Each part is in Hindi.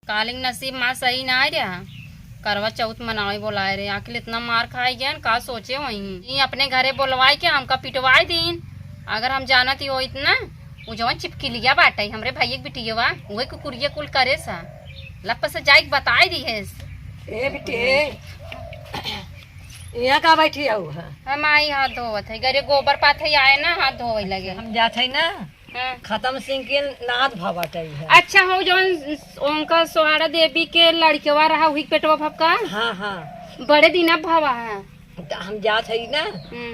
कालिंग नसीब माँ सही ना आए रहा करवा चौथ मनावे बोलाए रे आखिर इतना मार खाई गया का सोचे वही अपने घरे बोलवाए के हमका पिटवाए दीन। अगर हम जाना थी हो इतना वो जवन चिपकी लिया बाटे हमरे भैया बिटिया वही कुकुरिया कुल करे सा लप से जाए बताए दी है। ए बेटे यहाँ का बैठी है हम आई हाथ धोवत है गरे गोबर पाथे आए ना हाथ धोवे लगे हम जात है ना हाँ। खत्म सिंह के नाद भवट है। अच्छा हो जवन उनका सोहारा देवी के लड़केवा रहा हुई पेटवा भपका हाँ हाँ बड़े दिन अब भवा है हम जात है ना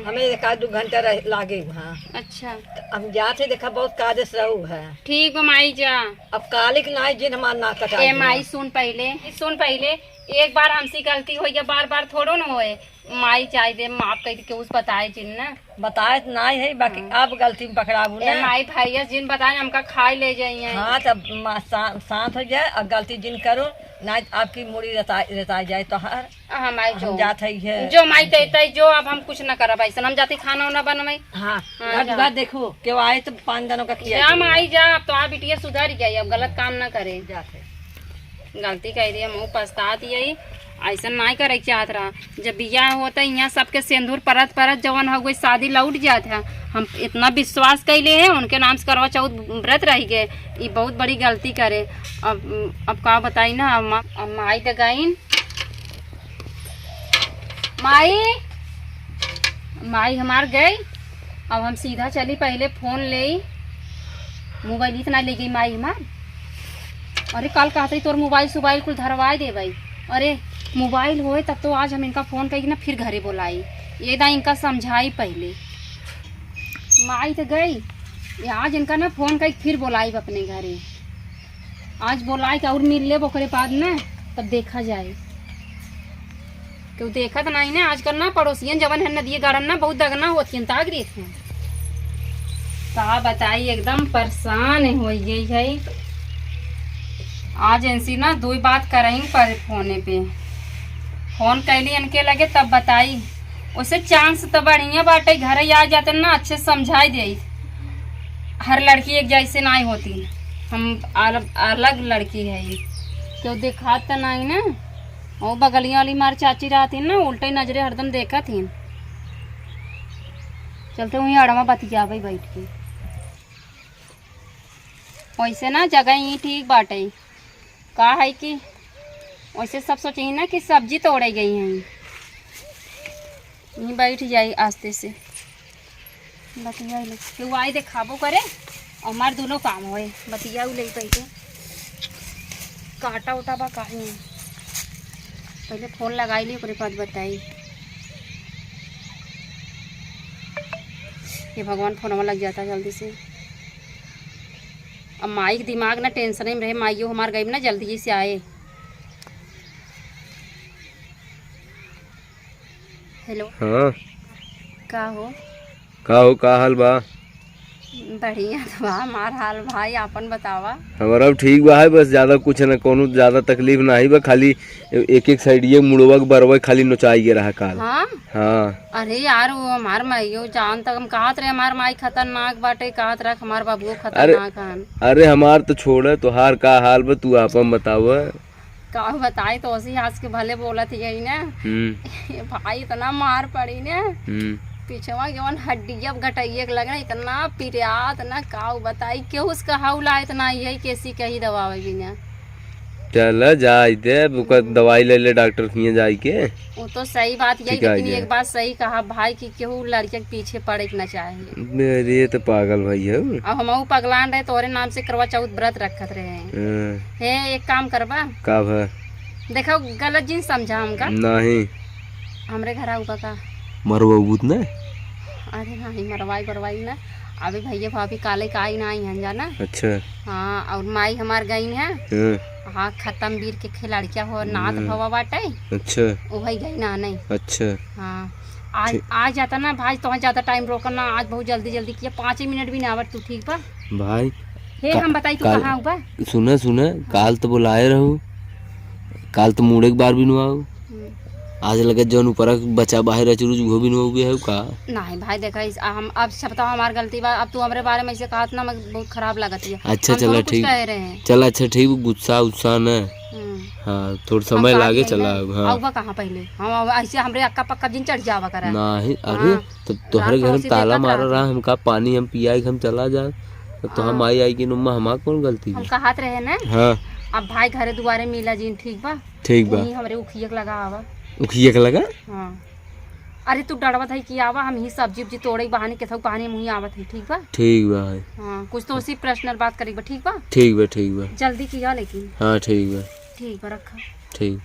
हमें देखा 2 घंटा लागे वहाँ। अच्छा हम जात है देखा बहुत काजस रहू है। ठीक बा माई जा अब कालिक ना जिन हमार ना कटा ए माई सुन पहले एक बार हमसे गलती हो या बार बार थोड़ो ना होए माई चाहे दे माफ कर के उस बताए जिन ना बताए तो ना है बाकी अब गलती में पकड़ाबू ए ना माई भैया जिन बताए हमका खाई ले जाइए। हाँ तब शांत हो जाए और गलती जिन करो ना आपकी मुड़ी रता जाए तो हर हाँ माई जो जात है जो माई तय जो अब हम कुछ ना करब ऐसा हम जाते खाना वाना बनवाई। हाँ हाँ, घर देखो क्यों आए तो 5 दिनों का किया जा माई जा अब तो आप बिटिया सुधर गई अब गलत काम ना करे जाते गलती कह दी हम पछता दिए ऐसा नहीं करे चाहत रहा जब बियाह होता यहाँ सबके सिंदूर परत परत जवन हो गई शादी लौट जात है हम इतना विश्वास कैले है उनके नाम से करवा चौथ व्रत रह गए ये बहुत बड़ी गलती करे। अब का बताई ना अब माई दगाइन माई हमार गई अब हम सीधा चली पहले फोन ले मोबाइल इतना ले गई माई हमार। अरे कल कहते तोर मोबाइल कुल धरवाए दे भाई अरे मोबाइल होए तब तो आज हम इनका फ़ोन करके ना फिर घरे बुलाई ये ना इनका समझाई पहले माई तो गई आज इनका ना फ़ोन करके फिर बुलाई अपने घरे आज बुलाई के और मिल ले ओकरे बाद ना तब देखा जाए क्यों देखा तो नहीं ना आजकल ना पड़ोसियन जवन है नदिए गाड़न ना बहुत दगना होती है ताग रही थे का बताई एकदम परेशान हो गई है। आज इनसी ना 2 बात करेंगे पर फोने पे फोन कैली इनके लगे तब बताई उसे चांस तो बढ़िया बाटे घर आ जाते ना अच्छे समझाई दे हर लड़की एक जैसे नहीं होती हम अलग लड़की है ये क्यों देखा तो नहीं ना वो बगलिया वाली मार चाची रहती ना उल्टे नजरे हरदम देखा थी चलते वहीं अड़वा बतिया भाई बैठ के वैसे ना जगह ही ठीक बाटे का है कि वैसे सब सोचे ना कि सब्जी तोड़े गई हैं यहीं बैठ जाए आस्ते से बतिया क्यों आई देखाबो करे और हमारे दोनों काम होए बतिया ले बैठे काटा उटा बा काहे पहले फोन लगाई ली ओकरे बाद बताई ये भगवान फोन में लग जाता जल्दी से। अब माई के दिमाग ना टेंशन में रहे माइयो हमार गई ना जल्दी से आए। हेलो हाँ का हो का हाल बा बढ़िया तो बा हमार हाल भाई आपन बतावा। हमारा ठीक बा है बस ज्यादा कुछ न कोनो ज्यादा तकलीफ नहीं बा खाली एक साइड ये मुड़वा के बरवा खाली नोचाई के रहा काल। हाँ हाँ अरे यार वो हमार माइयो जान तक हम कहत रहे हमार माई खतरनाक बाटे कहत रहे हमार बाबू खतरनाक हन। अरे हमार तो छोड़ तोहार का हाल बा तू आपन बताव का बताई तो उसी हाथ के भले बोलत ही ना भाई इतना मार पड़ी ना पीछवा जवन हड्डिया गटैया के लगना इतना पिरियात ना काऊ बताई क्यों उसका हौला इतना यही कैसी कही दवावे बिना चल जाई दे दवाई ले ले डॉक्टर के जाई के वो तो सही बात यही लेकिन एक बात सही कहा भाई कि केहू लड़के के पीछे पड़े ना चाहिए। मेरे तो पागल भाई है अब हम पगलान रहे तोरे नाम से करवा चौथ व्रत रखत रहे है एक काम करबा का भा देखो गलत जिन समझा हमका नहीं हमरे घर आऊगा का मरवाबूत ना अरे नहीं मरवाई बरवाई ना अभी भैया भाभी काले का आई ना आई हैं जाना। अच्छा हाँ और माई हमार गई है हाँ खत्म वीर के खिलाड़िया हो नाथ भवा बाटे। अच्छा वही गई ना नहीं। अच्छा हाँ आज जाता ना भाई तो ज्यादा टाइम रोकना आज बहुत जल्दी जल्दी किया 5 मिनट भी ना आवत तू ठीक बा भाई हे हम बताई तू कहाँ बा सुना काल तो बुलाए रहू काल तो मुड़े के बार भी नुआऊ आज लगे जौन ऊपर बचा बाहर चुरुज वो भी नो है का नहीं भाई देखा हम अब छपता हमारी गलती बा अब तू हमारे बारे में ऐसे कहा ना बहुत खराब लगती है। अच्छा चला ठीक चला अच्छा ठीक गुस्सा उत्साह न हाँ थोड़ा समय लागे चला। हाँ आऊबा कहाँ पहले हम ऐसे हमरे अक्का पक्का दिन चढ़ जावा करा। नहीं अरे तो तोहरे घर में ताला मारा रहा हमका पानी हम पिया हम चला जा तो हम आई की नुम्मा हमार कौन गलती है? हम कहात रहे ना। हाँ अब भाई घरे दुआरे मिला जी ठीक बा। ठीक बा। हमरे उखियक लगा आवा। उखियक लगा? हाँ अरे तू डरवत है कि आवा हम ही सब्जी उब्जी तोड़े बहाने के बहाने मुही आवत है ठीक बा। ठीक बा। हाँ कुछ तो उसी पर्सनल बात करी बा ठीक बा। ठीक बा ठीक बा। जल्दी किया लेकिन। हाँ ठीक बा। ठीक बा रखा। ठीक।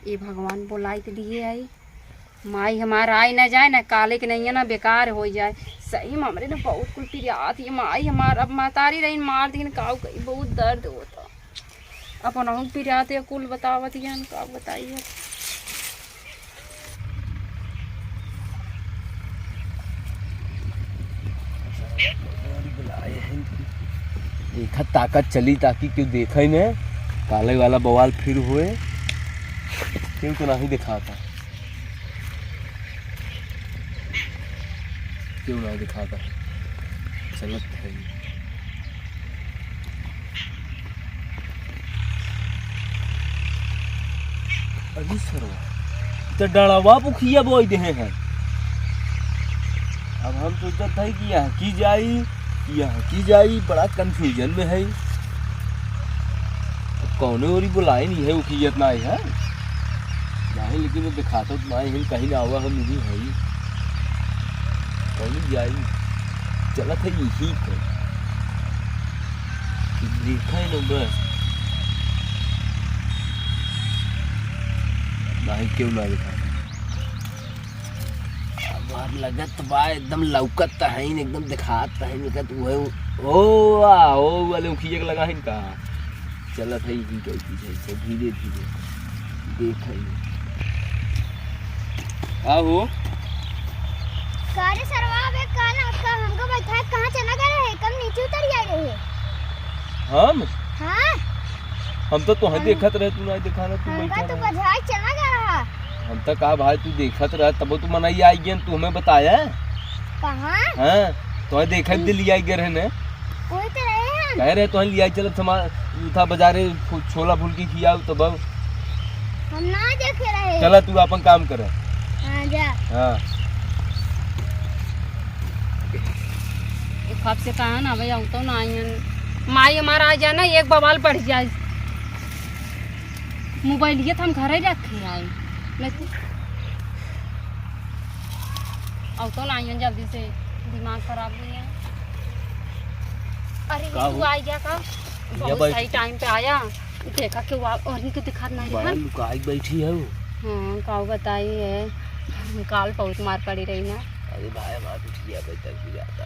ये भगवान बोलाई के लिए आई माई हमारा आई ना जाए ना काले के नहीं है ना बेकार हो जाए। सही में हमरे ना बहुत कुल पिरियात ये माई हमार अब मातारी रही मार दी काऊ कही बहुत दर्द होता अपन अहूँ पिरियात या कुल बतावत या का बताइए। देखा ताकत चली ताकि क्यों देखा ही मैं काले वाला बवाल फिर हुए क्यों को नहीं दिखाता क्यों नहीं दिखाता चलत है। अभी सरवा तो डरावा पुखिया बोई दे हैं। अब हम सोचते थे कि यहाँ की जाई बड़ा कंफ्यूजन में है। कौने और बुलाए नहीं है उखियत ना है नहीं लेकिन वो दिखाता तो ना कहीं ना हुआ हम नहीं है कौन जाई चला था यही है देखा है ना बस नहीं क्यों ना दिखा लगत बा एकदम लौकत है एकदम दिखात है निकत वो ओ वाले उखिए के लगा है का चलत है ही कैसी है धीरे धीरे देख है आओ कारे सरवा बे काल हमको बैठा कहां चला गए है कम नीचे उतर जा रहे है हम हां हम तो तुम्हें देखत रहे तू नहीं दिखाना तू हमका बैठा तो रहा। बजाय चला गया हम तो कहा भाई तू देखत रहा तब तू मनाई आई गया तू हमें बताया कहां हां तो देखत दिल लिया गए रहे ने कोई तो रहे हैं कह रहे तो लिया चल था बाजारे छोला फुलकी खिया तो बहु हम ना देख रहे चला तू अपन काम कर। हां जा हाँ कब से कहा ना भाई आऊ तो ना माई हमारा आ जाए ना एक बवाल बढ़ जाए मोबाइल ये तो हम घर ही रखे आए नहीं तो आऊ तो ना जल्दी से दिमाग खराब नहीं है। अरे का तू हो? आ गया का बहुत बैठ- सही टाइम पे आया देखा कि और नहीं दिखा नहीं बाहर रहा। लुकाई बैठी है वो। हाँ काऊ बताई है काल बहुत मार पड़ी रही ना। अरे भाई हमारा कुछ किया बेहतर की जाता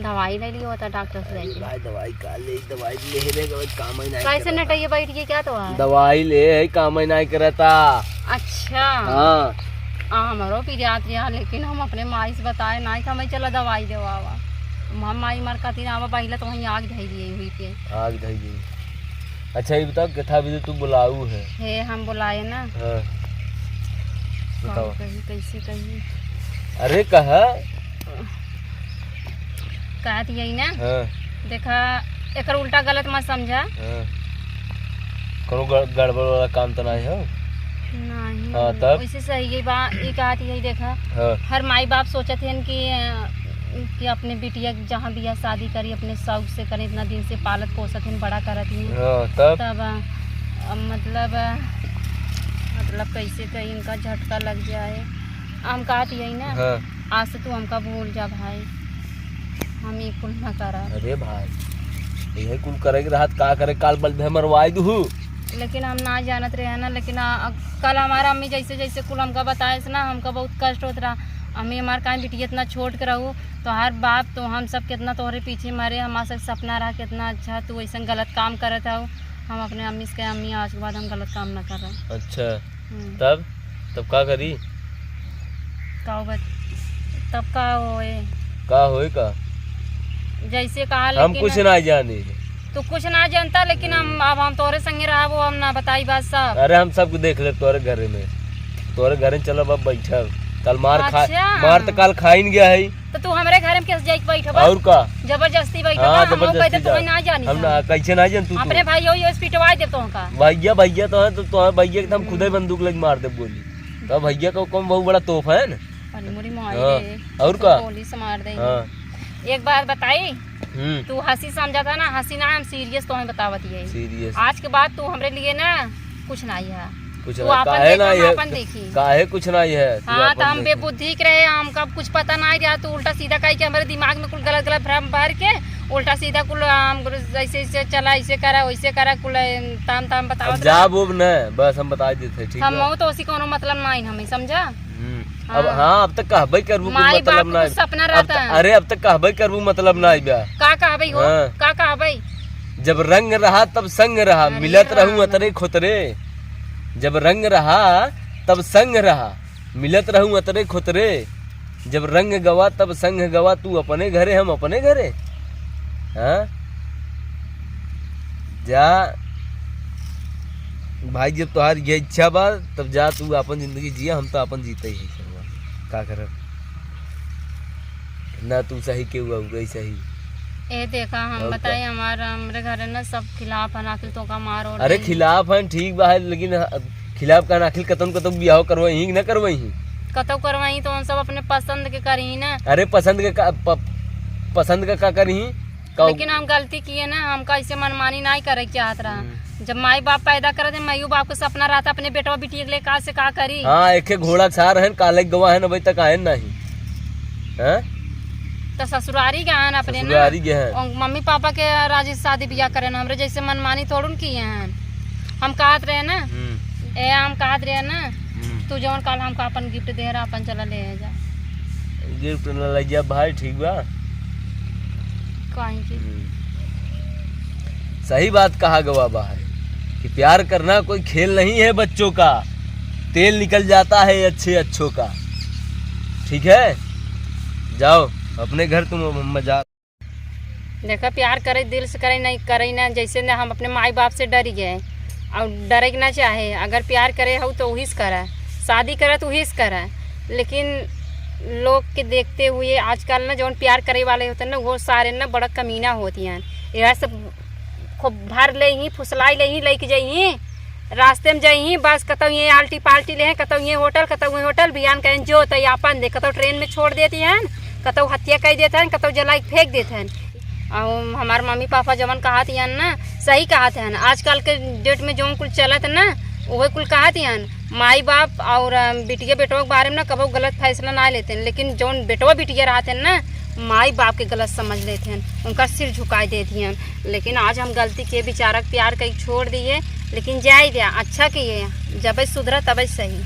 दवाई ले लियो होता डॉक्टर से जाके भाई दवाई का ले दवाई ले के बाद काम ही नहीं कैसे करता। नटाइए बैठ गई क्या तो है? दवाई ले है काम ही नहीं करता। अच्छा हाँ हमारो पीरियात्रिया लेकिन हम अपने माई से बताए ना कि हमें चला दवाई देवावा हम माई मार खातिर आवा पहले तो वहीं आग धई दिए हुई पे आग धई गई। अच्छा ये बताओ कथा भी तू बुलाऊ है। हे हम बुलाए ना। हाँ बताओ। कही कैसे कही अरे कहा कहत यही ना। हाँ देखा एक उल्टा गलत मत समझा। हाँ कोनो गड़बड़ वाला काम तो नहीं है। नहीं हाँ, तब? वैसे सही बा ये कहत यही देखा हाँ हर माई बाप सोचते हैं कि अपने बिटिया जहाँ भी शादी करी अपने शौक से करें इतना दिन से पालत पोसत हैं बड़ा करत हैं हाँ तब तब मतलब कैसे कहीं इनका झटका लग जाए। हम कहत यही ना। हाँ आज से तू हमका भूल जा भाई हम ये कुल ना करा। अरे भाई यही कुल करेगी रात का करे काल बल मरवाई दू लेकिन हम ना जानत रहे ना लेकिन कल हमारा अम्मी जैसे जैसे कुल हमका बताए से ना हमका बहुत कष्ट होता रहा। अम्मी हमारे कान बिटिया इतना छोड़ के रहू तो हर बाप तो हम सब कितना तोहरे पीछे मारे हमारा सब सपना रहा कितना अच्छा तू ऐसा गलत काम करत हो। हम अपने अम्मी से कहे अम्मी आज के बाद हम गलत काम ना कर रहे। अच्छा तब तब का करी तब का होए का होए का जैसे कहा हम कुछ ना जाने। तो कुछ ना जानता लेकिन हम तोरे संगे रहा वो हम ना बताई बात सब। अरे हम सब देख ले तोरे घर में तोरे घर में चलो अब बैठा कल मार खा अच्छा। मार तो कल खा ही गया है तो तू हमारे घर में कैसे जाके बैठबा? और का जबरदस्ती बैठबा? हाँ, हम जबरदस्ती कहते जा। तुम्हें ना जानी हम ना कैसे ना जान तू अपने भाई हो ये पिटवा दे तो का। भैया भैया तो है तो भैया के तो हम खुद ही बंदूक लग मार दे बोली तो भैया को कौन बहुत बड़ा तोहफा है ना। अरे मोरी माई हाँ, रे, और का? पुलिस मार दे। हाँ एक बात बताई, हम्म तू हंसी समझा था ना, हंसी ना, हम सीरियस तो बतावत है। सीरियस आज के बाद तू हमरे लिए ना कुछ नहीं है। कुछ तू ना अपन काहे देख, ना हम ये अपन देखी। काहे कुछ ना ये है तू हाँ अपन तो हम देख। बेबुद्धि के रहे, हमका कुछ पता नहीं रहा, तू उल्टा सीधा कही के हमारे दिमाग में कुल गलत गलत भ्रम भर के उल्टा सीधा कुल हम ऐसे ऐसे चला, ऐसे करा वैसे करा, कुल ताम ताम अब बताओ। जा वो न बस हम बता देते ठीक हम है। तो उसी कोनो मतलब नहीं हमें समझा। अब हाँ अब तक कहबे करबू कोई माई बाप मतलब को ना कुछ सपना अब रहता है। अरे अब तक कहबे करबू मतलब ना बा का कहबई हो, हाँ। का कहबई? जब रंग रहा तब संग रहा, अरे मिलत रहूं राम। अतरे खोतरे। जब रंग रहा तब संग रहा, मिलत रहूं अतरे खोतरे। जब रंग गवा तब संग गवा, तू अपने घरे हम अपने घरे। हाँ जा भाई, जब तुहार ये इच्छा बा तब जा तू अपन जिंदगी जिया, हम तो अपन जीते ही है का करब ना। तू सही के हुआ गई सही। ए देखा हम और बताए हमारे घर ना सब खिलाफ है, नाकिल तो का मार और अरे खिलाफ है ठीक बा है, लेकिन खिलाफ का नाखिल कतन बियाह करवाई न करवाई। कतौ करवाई तो हम सब अपने पसंद के करी ना। अरे पसंद का करी लेकिन हम गलती किए ना, हमका ऐसे मनमानी नहीं करे चाहत रहा। जब माई बाप पैदा करे थे, माई बाप को सपना रहता अपने बेटवा बेटी के लिए का से का करी। हाँ एक घोड़ा सार है काले गवा है अभी तक आए नहीं। हाँ तो ससुरारी गए हैं अपने ना, ससुरारी गए हैं। और मम्मी पापा के राजी शादी ब्याह करे ना, हमरे जैसे मनमानी थोड़न किए हैं। हम कहत रहे ना, हम कहत रहे ना, तू जौन काल हमका अपन गिफ्ट दे रहा, अपन चला ले जा गिफ्ट न ले जा भाई ठीक बा। कहीं की सही बात कहा गवा बा है कि प्यार करना कोई खेल नहीं है बच्चों का, तेल निकल जाता है अच्छे अच्छों का। ठीक है जाओ अपने घर तुम मजा। देखा प्यार करे दिल से करे, नहीं करे ना, जैसे ना हम अपने माई बाप से डर गए और डरे ना चाहे। अगर प्यार करे हो तो वही से करा, शादी करे तो वही से करा। लेकिन लोग के देखते हुए आजकल ना जो प्यार करे वाले होते हैं ना, वो सारे ना बड़ा कमीना होती हैं। यह सब खूब भर ले ही फुसलाई ले ही लेके जाइए, रास्ते में जाइए बस कतौ ये आल्टी पाल्टी ले, कतौ ये होटल बियान कहें जो तो अपन दे, कतौ ट्रेन में छोड़ देती हैं, कतौ हत्या कर देते हैं, कतौ जला के फेंक देते हैं। और हमारे मम्मी पापा जवन कहत हैं ना, सही कहते हैं। आजकल के डेट में जो कुल चलत ना वही कुल कहत हैं। माई बाप और बिटिया बेटवा के बारे में ना कभी गलत फैसला ना लेते हैं, लेकिन जो बेटवा बिटिया रहते हैं ना, माई बाप के गलत समझ लेते हैं, उनका सिर झुका देती हैं। लेकिन आज हम गलती किए, बेचारा प्यार कहीं छोड़ दिए, लेकिन जाए दिया अच्छा किए, जब सुधरा तब सही।